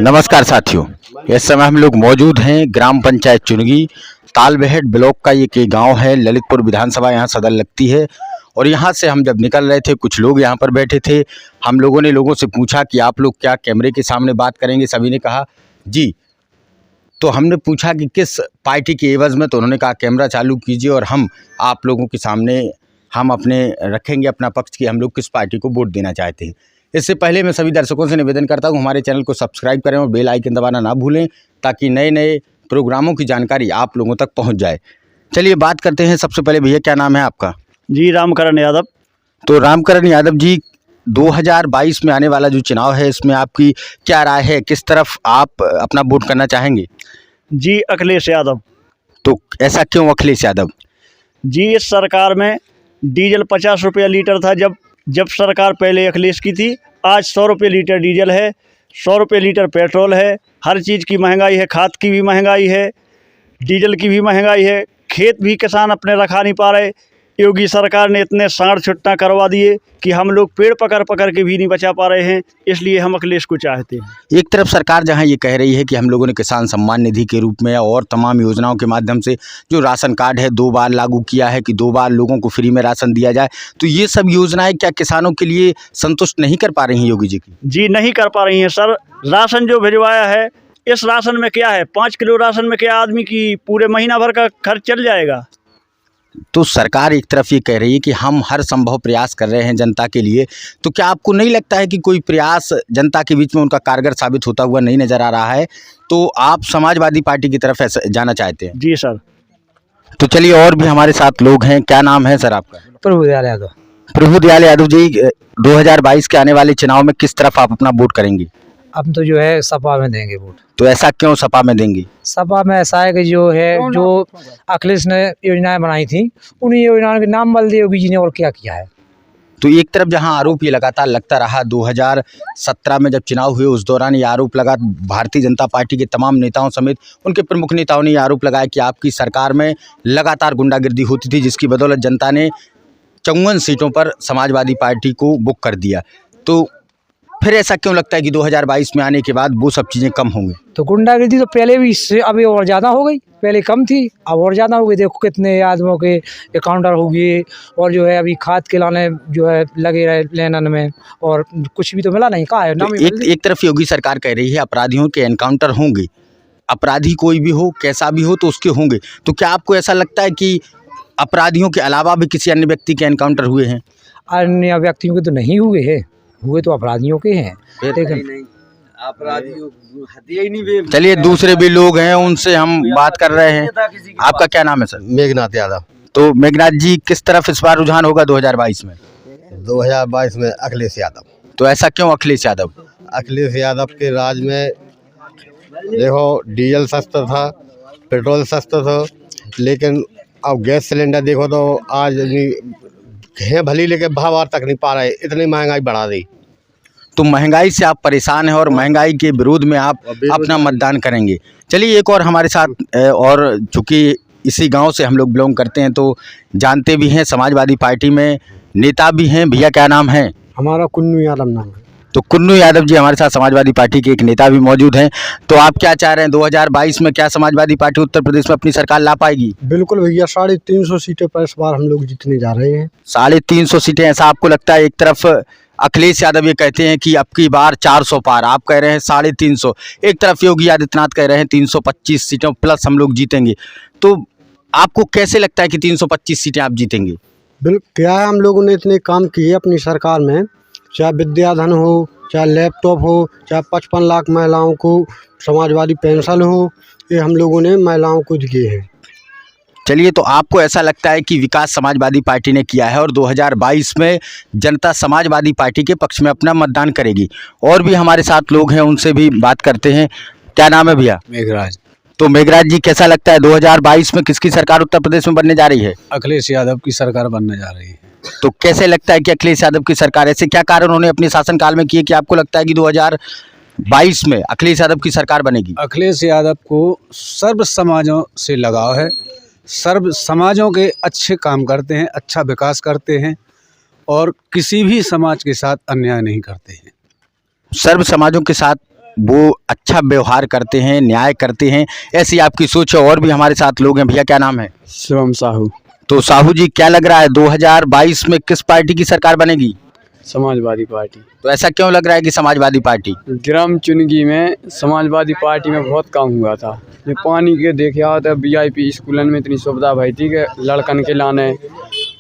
नमस्कार साथियों, इस समय हम लोग मौजूद हैं ग्राम पंचायत चुनगी तालबेहट ब्लॉक का एक गांव है। ललितपुर विधानसभा यहाँ सदर लगती है और यहाँ से हम जब निकल रहे थे कुछ लोग यहाँ पर बैठे थे। हम लोगों ने लोगों से पूछा कि आप लोग क्या कैमरे के सामने बात करेंगे? सभी ने कहा जी। तो हमने पूछा कि किस पार्टी के एवज में, तो उन्होंने कहा कैमरा चालू कीजिए और हम आप लोगों के सामने हम अपने रखेंगे अपना पक्ष कि हम लोग किस पार्टी को वोट देना चाहते हैं। इससे पहले मैं सभी दर्शकों से निवेदन करता हूं हमारे चैनल को सब्सक्राइब करें और बेल आइकन दबाना ना भूलें ताकि नए नए प्रोग्रामों की जानकारी आप लोगों तक पहुंच जाए। चलिए बात करते हैं। सबसे पहले भैया क्या नाम है आपका? जी रामकरण यादव। तो रामकरण यादव जी, 2022 में आने वाला जो चुनाव है इसमें आपकी क्या राय है? किस तरफ आप अपना वोट करना चाहेंगे? जी अखिलेश यादव। तो ऐसा क्यों अखिलेश यादव? जी इस सरकार में डीजल 50 रुपये लीटर था जब सरकार पहले अखिलेश की थी। आज 100 रुपये लीटर डीजल है, 100 रुपये लीटर पेट्रोल है। हर चीज़ की महंगाई है, खाद की भी महंगाई है, डीजल की भी महंगाई है। खेत भी किसान अपने रखा नहीं पा रहे। योगी सरकार ने इतने साड़ छुट्टा करवा दिए कि हम लोग पेड़ पकड़ पकड़ के भी नहीं बचा पा रहे हैं। इसलिए हम अखिलेश को चाहते हैं। एक तरफ सरकार जहां ये कह रही है कि हम लोगों ने किसान सम्मान निधि के रूप में और तमाम योजनाओं के माध्यम से जो राशन कार्ड है 2 बार लागू किया है कि 2 बार लोगों को फ्री में राशन दिया जाए, तो ये सब योजनाएं क्या किसानों के लिए संतुष्ट नहीं कर पा रही हैं योगी जी की? जी नहीं कर पा रही हैं सर। राशन जो भिजवाया है, इस राशन में क्या है? 5 किलो राशन में क्या आदमी की पूरे महीना भर का खर्च चल जाएगा? तो सरकार एक तरफ ये कह रही है कि हम हर संभव प्रयास कर रहे हैं जनता के लिए, तो क्या आपको नहीं लगता है कि कोई प्रयास जनता के बीच में उनका कारगर साबित होता हुआ नहीं नजर आ रहा है? तो आप समाजवादी पार्टी की तरफ ऐसा जाना चाहते हैं? जी सर। तो चलिए और भी हमारे साथ लोग हैं। क्या नाम है सर आपका? प्रभुदयाल यादव। प्रभुदयाल यादव जी, 2022 के आने वाले चुनाव में किस तरफ आप अपना वोट करेंगे? अब तो जो है सपा में देंगे वोट। तो ऐसा क्यों सपा में देंगे? सपा में ऐसा है कि जो अखिलेश ने योजनाएं बनाई थी उन्हीं योजनाओं के नाम बदल दिए योगी जी ने, और क्या किया है। तो एक तरफ जहां आरोप ये लगातार लगता रहा, 2017 में जब चुनाव हुए उस दौरान ये आरोप लगा, भारतीय जनता पार्टी के तमाम नेताओं समेत उनके प्रमुख नेताओं ने ये आरोप लगाया कि आपकी सरकार में लगातार गुंडागिर्दी होती थी, जिसकी बदौलत जनता ने 54 सीटों पर समाजवादी पार्टी को बुक कर दिया। तो फिर ऐसा क्यों लगता है कि 2022 में आने के बाद वो सब चीज़ें कम होंगी? तो गुंडागिर्दी तो पहले भी इससे अभी और ज़्यादा हो गई। पहले कम थी, अब और ज़्यादा हो गई। देखो कितने आदमियों के अकाउंटर हो गए, और जो है अभी खाद के लाने जो है लगे रहे लेनन में, और कुछ भी तो मिला नहीं। कहा है ना? तो एक तरफ योगी सरकार कह रही है अपराधियों के एनकाउंटर होंगे, अपराधी कोई भी हो कैसा भी हो तो उसके होंगे। तो क्या आपको ऐसा लगता है कि अपराधियों के अलावा भी किसी अन्य व्यक्ति के एनकाउंटर हुए हैं? अन्य व्यक्तियों के तो नहीं हुए हैं, हुए तो अपराधियों के हैं। लेकिन चलिए दूसरे भी लोग हैं, उनसे हम बात कर रहे हैं। आपका क्या नाम है सर? मेघनाथ यादव। तो मेघनाथ जी, किस तरफ इस बार रुझान होगा 2022 में? 2022 में अखिलेश यादव। तो ऐसा क्यों अखिलेश यादव? अखिलेश यादव के राज में देखो डीजल सस्ता था, पेट्रोल सस्ता था, लेकिन अब गैस सिलेंडर देखो तो आज है भली, लेकिन भाव तक नहीं पा रहे, इतनी महंगाई बढ़ा दी। तो महंगाई से आप परेशान हैं और महंगाई के विरोध में आप अपना मतदान करेंगे। चलिए एक और हमारे साथ, और चूँकि इसी गांव से हम लोग बिलोंग करते हैं तो जानते भी हैं, समाजवादी पार्टी में नेता भी हैं। भैया क्या नाम है? हमारा कुन्नू यादव नाम है। तो कुन्नू यादव जी हमारे साथ समाजवादी पार्टी के एक नेता भी मौजूद हैं। तो आप क्या चाह रहे हैं, 2022 में क्या समाजवादी पार्टी उत्तर प्रदेश में अपनी सरकार ला पाएगी? बिल्कुल भैया, 350 सीटें पर इस बार हम लोग जीतने जा रहे हैं। 350 सीटें, ऐसा आपको लगता है? एक तरफ अखिलेश यादव ये कहते हैं कि अब की बार 400 पार, आप कह रहे हैं 350। एक तरफ योगी आदित्यनाथ कह रहे हैं 325 सीटों प्लस हम लोग जीतेंगे। तो आपको कैसे लगता है कि 325 सीटें आप जीतेंगे? बिल्कुल, क्या है, हम लोगों ने इतने काम किए अपनी सरकार में, चाहे विद्याधन हो, चाहे लैपटॉप हो, चाहे 55 लाख महिलाओं को समाजवादी पेंशन हो, ये हम लोगों ने महिलाओं को दिए हैं। चलिए, तो आपको ऐसा लगता है कि विकास समाजवादी पार्टी ने किया है और 2022 में जनता समाजवादी पार्टी के पक्ष में अपना मतदान करेगी। और भी हमारे साथ लोग हैं, उनसे भी बात करते हैं। क्या नाम है भैया? मेघराज। तो मेघराज जी, कैसा लगता है 2022 में किसकी सरकार उत्तर प्रदेश में बनने जा रही है? अखिलेश यादव की सरकार बनने जा रही है। तो कैसे लगता है कि अखिलेश यादव की सरकार, ऐसे क्या कार्य उन्होंने अपने शासनकाल में किए कि आपको लगता है कि 2022 में अखिलेश यादव की सरकार बनेगी? अखिलेश यादव को सर्व समाजों से लगाव है, सर्व समाजों के अच्छे काम करते हैं, अच्छा विकास करते हैं और किसी भी समाज के साथ अन्याय नहीं करते हैं। सर्व समाजों के साथ वो अच्छा व्यवहार करते हैं, न्याय करते हैं, ऐसी आपकी सोच है। और भी हमारे साथ लोग हैं। भैया क्या नाम है? शिवम साहू। तो साहू जी, क्या लग रहा है 2022 में किस पार्टी की सरकार बनेगी? समाजवादी पार्टी। तो ऐसा क्यों लग रहा है कि समाजवादी पार्टी? ग्राम चुनगी में समाजवादी पार्टी में बहुत काम हुआ था। ये पानी के देखे आता VIP स्कूलन में इतनी सुविधा भाई थी कि लड़कन के लाने।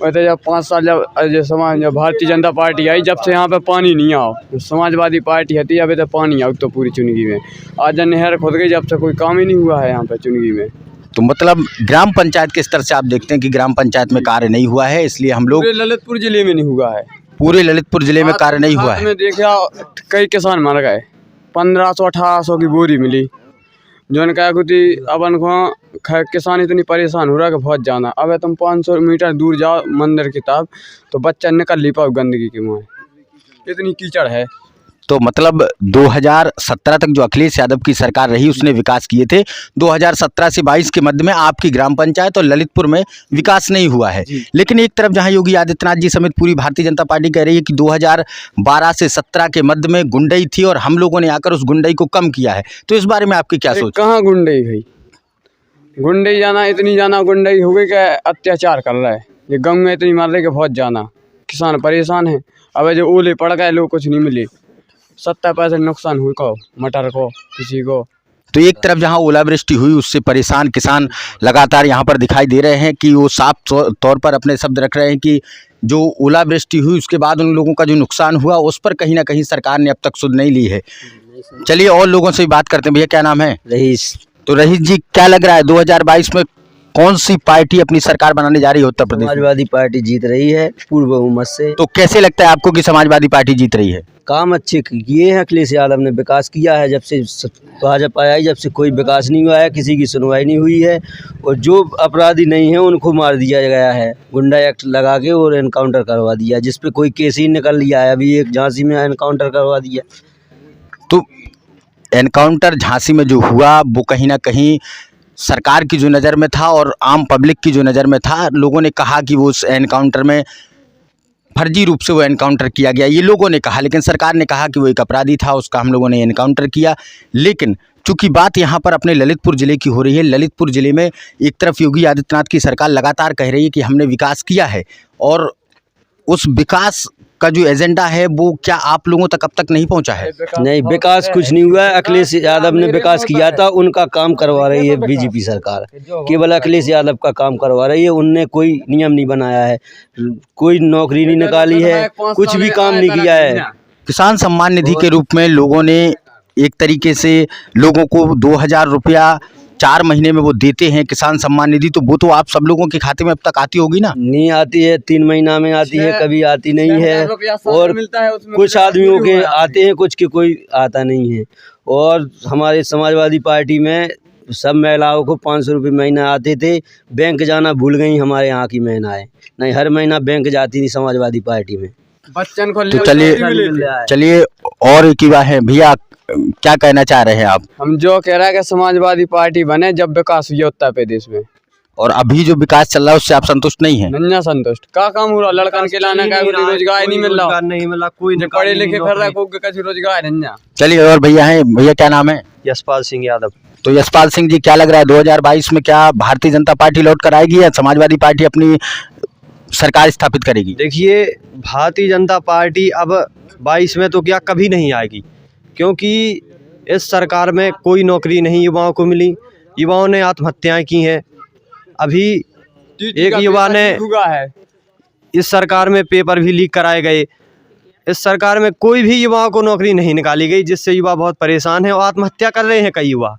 वैसे जब 5 साल जब भारतीय जनता पार्टी आई, जब से यहाँ पे पानी नहीं आओ, जो समाजवादी पार्टी हती अभी तो पानी आओ तो पूरी चुनगी में। आज नहर खुद गई, जब से कोई काम ही नहीं हुआ है यहाँ पे चुनगी में। तो मतलब ग्राम पंचायत के स्तर से आप देखते हैं कि ग्राम पंचायत में कार्य नहीं हुआ है, इसलिए हम लोग पूरे ललितपुर जिले में नहीं हुआ है। पूरे ललितपुर जिले में कार्य नहीं हुआ है। में देखा कई किसान मर गए, 1500-1800 की बोरी मिली। जो कहा कि अपन को किसान इतनी परेशान हो रहा है कि बहुत जाना। अब तुम 500 मीटर दूर जाओ मंदिर की तरफ तो बच्चा निकल नहीं पाओ गंदगी के मुँह, इतनी कीचड़ है। तो मतलब 2017 तक जो अखिलेश यादव की सरकार रही उसने विकास किए थे। 2017 से 22 के मध्य में आपकी ग्राम पंचायत और ललितपुर में विकास नहीं हुआ है। लेकिन एक तरफ जहां योगी आदित्यनाथ जी समेत पूरी भारतीय जनता पार्टी कह रही है कि 2012 से 17 के मध्य में गुंडई थी और हम लोगों ने आकर उस गुंडई को कम किया है। तो इस बारे में आपकी क्या सोच? कहाँ गुंडई है? गुंडई जाना इतनी जाना गुंडई हो गई कि अत्याचार कर रहा है। ये गाँव में इतनी मार रहे कि बहुत जाना, किसान परेशान है। अब जो ओले पड़ गए लोग कुछ नहीं मिले, 70% नुकसान हुई को मटर को किसी को। तो एक तरफ जहां ओलावृष्टि हुई उससे परेशान किसान लगातार यहां पर दिखाई दे रहे हैं कि वो साफ तौर पर अपने शब्द रख रहे हैं कि जो ओलावृष्टि हुई उसके बाद उन लोगों का जो नुकसान हुआ उस पर कहीं ना कहीं सरकार ने अब तक सुध नहीं ली है। चलिए और लोगों से भी बात करते हैं। भैया क्या नाम है? रईस। तो रईस जी, क्या लग रहा है 2022 में कौन सी पार्टी अपनी सरकार बनाने जा रही है उत्तर प्रदेश में? समाजवादी पार्टी जीत रही है पूर्ण बहुमत से। तो कैसे लगता है आपको कि समाजवादी पार्टी जीत रही है? काम अच्छे किए हैं अखिलेश यादव ने, विकास किया है। जब से भाजपा आई जब से कोई विकास नहीं हुआ है, किसी की सुनवाई नहीं हुई है और जो अपराधी नहीं है उनको मार दिया गया है, गुंडा एक्ट लगा के और एनकाउंटर करवा दिया, जिस पे कोई केस ही निकल लिया है। अभी एक झांसी में एनकाउंटर करवा दिया। तो एनकाउंटर झांसी में जो हुआ वो कहीं ना कहीं सरकार की जो नज़र में था और आम पब्लिक की जो नज़र में था। लोगों ने कहा कि वो उस एनकाउंटर में फर्जी रूप से वो एनकाउंटर किया गया, ये लोगों ने कहा, लेकिन सरकार ने कहा कि वो एक अपराधी था, उसका हम लोगों ने एनकाउंटर किया। लेकिन चूंकि बात यहाँ पर अपने ललितपुर ज़िले की हो रही है, ललितपुर ज़िले में एक तरफ योगी आदित्यनाथ की सरकार लगातार कह रही है कि हमने विकास किया है और उस विकास का जो एजेंडा है वो क्या आप लोगों तक अब तक नहीं पहुंचा है? नहीं, विकास कुछ नहीं हुआ है। अखिलेश यादव ने विकास किया था, उनका काम करवा रही है बीजेपी सरकार। केवल अखिलेश यादव का काम करवा रही है, उनने कोई नियम नहीं बनाया है, कोई नौकरी नहीं निकाली है, कुछ भी काम नहीं किया है। किसान सम्मान निधि के रूप में लोगों ने एक तरीके से लोगों को 2000 रुपया 4 महीने में वो देते हैं किसान सम्मान निधि, तो वो तो आप सब लोगों के खाते में अब तक आती होगी ना? नहीं आती है, 3 महीना में आती है, कभी आती नहीं है। और कुछ आदमियों के आते हैं, कुछ के कोई आता नहीं है। और हमारे समाजवादी पार्टी में सब महिलाओं को 500 रुपये महीना आते थे। बैंक जाना भूल गई हमारे यहाँ की महिलाएं, नहीं हर महीना बैंक जाती थी समाजवादी पार्टी में। बच्चन को तो चलिए और एक युवा है। भैया क्या कहना चाह रहे हैं आप? हम जो कह रहे हैं कि समाजवादी पार्टी बने जब विकास हुआ उत्तर प्रदेश में, और अभी जो विकास चल रहा है उससे आप संतुष्ट नहीं है? नन्या संतुष्ट का काम हो रहा, लड़कन के लाने का रोजगार नहीं मिल रहा, नहीं मिला, कोई पढ़े लिखे फिर रहा कोई कैसे रोजगार नन्या। चलिए और भैया हैं। भैया क्या नाम है? यशपाल सिंह यादव। तो यशपाल सिंह जी, क्या लग रहा है 2022 में क्या भारतीय जनता पार्टी लौट कर आएगी या समाजवादी पार्टी अपनी सरकार स्थापित करेगी? देखिए, भारतीय जनता पार्टी अब 22 में तो क्या कभी नहीं आएगी, क्योंकि इस सरकार में कोई नौकरी नहीं युवाओं को मिली। युवाओं ने आत्महत्याएं की हैं। अभी एक युवा ने इस सरकार में पेपर भी लीक कराए गए। इस सरकार में कोई भी युवाओं को नौकरी नहीं निकाली गई, जिससे युवा बहुत परेशान है और आत्महत्या कर रहे हैं कई युवा।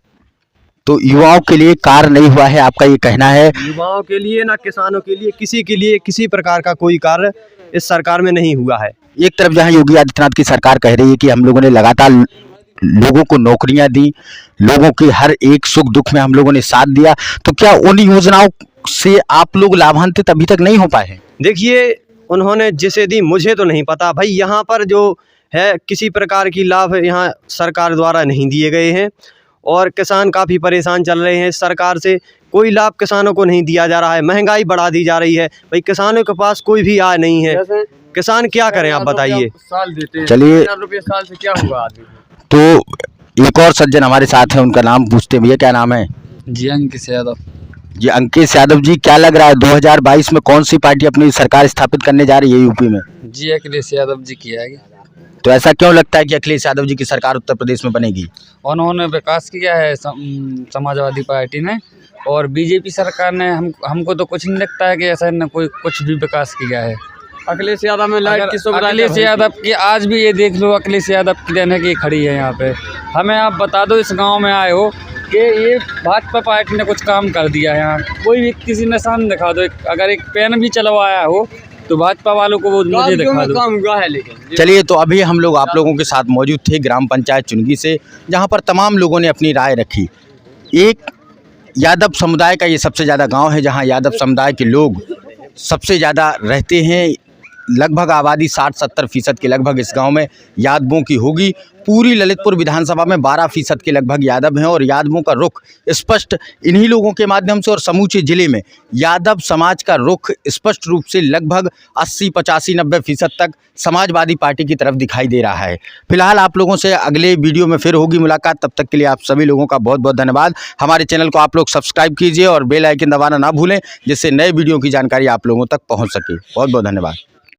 तो युवाओं के लिए कार्य नहीं हुआ है, आपका ये कहना है? युवाओं के लिए, ना किसानों के लिए, किसी के लिए किसी प्रकार का कोई कार्य इस सरकार में नहीं हुआ है। एक तरफ जहां योगी आदित्यनाथ की सरकार कह रही है कि हम लोगों ने लगातार लोगों को नौकरियां दी, लोगों के हर एक सुख दुख में हम लोगों ने साथ दिया, तो क्या उन योजनाओं से आप लोग लाभान्वित अभी तक नहीं हो पाए हैं? देखिए, उन्होंने जिसे दी मुझे तो नहीं पता भाई, यहाँ पर जो है किसी प्रकार की लाभ यहाँ सरकार द्वारा नहीं दिए गए हैं और किसान काफ़ी परेशान चल रहे हैं। इस सरकार से कोई लाभ किसानों को नहीं दिया जा रहा है, महंगाई बढ़ा दी जा रही है। भाई किसानों के पास कोई भी आय नहीं है, किसान क्या करें आप बताइए? साल देते हैं, चलिए, 1000 रुपये साल से क्या होगा आदमी? तो एक और सज्जन हमारे साथ हैं, उनका नाम पूछते हैं। भैया क्या नाम है? जी अंकित यादव। जी अंकित यादव जी, क्या लग रहा है 2022 में कौन सी पार्टी अपनी सरकार स्थापित करने जा रही है यूपी में? जी अखिलेश यादव जी की आएगी। तो ऐसा क्यों लगता है कि अखिलेश यादव जी की सरकार उत्तर प्रदेश में बनेगी? उन्होंने विकास किया है समाजवादी पार्टी ने, और बीजेपी सरकार ने हमको तो कुछ नहीं लगता है कि ऐसा न कोई कुछ भी विकास किया है। अखिलेश यादव में लाइट की सुविधा अखिलेश यादव की आज भी ये देख लो, अखिलेश यादव की रहने की खड़ी है यहाँ पे। हमें आप बता दो, इस गांव में आए हो कि ये भाजपा पार्टी ने कुछ काम कर दिया है यहाँ। कोई भी किसी निशान दिखा दो, अगर एक पेन भी चलवाया हो तो भाजपा वालों को वो मुझे दिखा दो। काम हुआ है लेकिन। चलिए, तो अभी हम लोग आप लोगों के साथ मौजूद थे ग्राम पंचायत चुनगी से, जहां पर तमाम लोगों ने अपनी राय रखी। एक यादव समुदाय का ये सबसे ज़्यादा गांव है, जहां यादव समुदाय के लोग सबसे ज़्यादा रहते हैं। लगभग आबादी 60-70% के लगभग इस गांव में यादवों की होगी। पूरी ललितपुर विधानसभा में 12% के लगभग यादव हैं, और यादवों का रुख स्पष्ट इन्हीं लोगों के माध्यम से और समूचे ज़िले में यादव समाज का रुख स्पष्ट रूप से लगभग 80, 85, 90% तक समाजवादी पार्टी की तरफ दिखाई दे रहा है। फिलहाल आप लोगों से अगले वीडियो में फिर होगी मुलाकात। तब तक के लिए आप सभी लोगों का बहुत बहुत धन्यवाद। हमारे चैनल को आप लोग सब्सक्राइब कीजिए और बेल आइकन दबाना ना भूलें, जिससे नए वीडियो की जानकारी आप लोगों तक पहुँच सके। बहुत बहुत धन्यवाद।